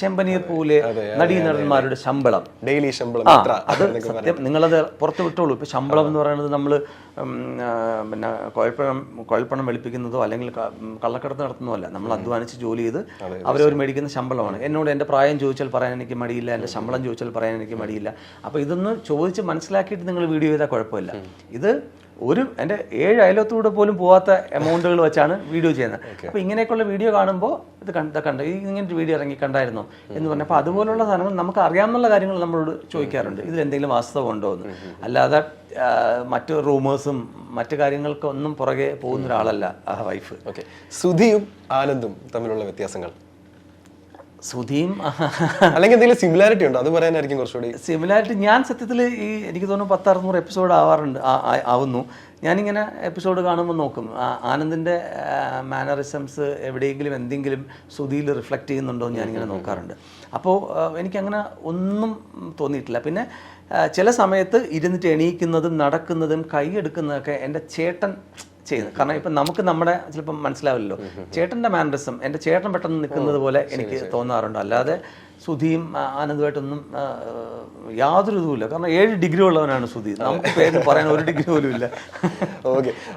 ചെമ്പനീർ പൂവിലെ നടീനടന്മാരുടെ ശമ്പളം, ഡെയിലി ശമ്പളം, അത് സത്യം നിങ്ങളത് പുറത്ത് വിട്ടോളൂ. ഇപ്പൊ ശമ്പളം എന്ന് പറയുന്നത് നമ്മൾ പിന്നെ കുഴൽപ്പണം വെളുപ്പിക്കുന്നതോ അല്ലെങ്കിൽ കള്ളക്കടത്ത് നടത്തുന്നതോ അല്ല. നമ്മൾ അധ്വാനിച്ച് ജോലി ചെയ്ത് അവരവർ മേടിക്കുന്ന ശമ്പളമാണ്. എന്നോട് എൻ്റെ പ്രായം ചോദിച്ചാൽ പറയാൻ എനിക്ക് മടിയില്ല, എൻ്റെ ശമ്പളം ചോദിച്ചാൽ പറയാൻ എനിക്ക് മടിയില്ല. അപ്പോൾ ഇതൊന്ന് ചോദിച്ച് മനസ്സിലാക്കിയിട്ട് നിങ്ങൾ വീഡിയോ ചെയ്താൽ കുഴപ്പമില്ല. ഇത് എൻ്റെ 7 അയലത്തൂടെ പോലും പോവാത്ത എമൗണ്ടുകൾ വെച്ചാണ് വീഡിയോ ചെയ്യുന്നത്. അപ്പോൾ ഇങ്ങനെയൊക്കെയുള്ള വീഡിയോ കാണുമ്പോൾ ഇത് കണ്ടു ഇങ്ങനൊരു വീഡിയോ ഇറങ്ങി കണ്ടായിരുന്നോ എന്ന് പറഞ്ഞപ്പോൾ അതുപോലുള്ള സാധനങ്ങൾ നമുക്ക് അറിയാവുന്ന കാര്യങ്ങൾ നമ്മളോട് ചോദിക്കാറുണ്ട്. ഇതിലെന്തെങ്കിലും വാസ്തവം ഉണ്ടോ എന്ന്. അല്ലാതെ മറ്റു റൂമേഴ്സും മറ്റു കാര്യങ്ങൾക്കൊന്നും പുറകെ പോകുന്ന ഒരാളല്ല ആ വൈഫ്. ഓക്കെ, സുധിയും ആനന്ദും തമ്മിലുള്ള വ്യത്യാസങ്ങൾ, സുധിയും അല്ലെങ്കിൽ എന്തെങ്കിലും സിമിലാരിറ്റി ഉണ്ടോ അത് പറയാനായിരിക്കും കുറച്ചുകൂടി. സിമിലാരിറ്റി ഞാൻ സത്യത്തിൽ എനിക്ക് തോന്നുന്നു 10-600 എപ്പിസോഡ് ആവുന്നു. ഞാനിങ്ങനെ എപ്പിസോഡ് കാണുമ്പോൾ നോക്കും ആനന്ദിൻ്റെ മാനറിസംസ് എവിടെയെങ്കിലും എന്തെങ്കിലും സുധിയിൽ റിഫ്ലക്റ്റ് ചെയ്യുന്നുണ്ടോ എന്ന് ഞാനിങ്ങനെ നോക്കാറുണ്ട്. അപ്പോൾ എനിക്കങ്ങനെ ഒന്നും തോന്നിയിട്ടില്ല. പിന്നെ ചില സമയത്ത് ഇരുന്നിട്ട് എണീക്കുന്നതും നടക്കുന്നതും കൈയെടുക്കുന്നതൊക്കെ എൻ്റെ ചേട്ടൻ ചെയ്യുന്നത്. കാരണം ഇപ്പം നമുക്ക് നമ്മുടെ ചിലപ്പം മനസ്സിലാവില്ലല്ലോ, ചേട്ടൻ്റെ മാനറിസം എൻ്റെ ചേട്ടൻ പെട്ടെന്ന് നിൽക്കുന്നത് പോലെ എനിക്ക് തോന്നാറുണ്ട്. അല്ലാതെ സുധിയും ആനന്ദുമായിട്ടൊന്നും യാതൊരു ഇതുമില്ല. കാരണം 7 ഡിഗ്രി ഉള്ളവനാണ് സുധി. നമുക്ക് പേര് പറയാൻ 1 ഡിഗ്രി പോലും ഇല്ല. ഓക്കെ,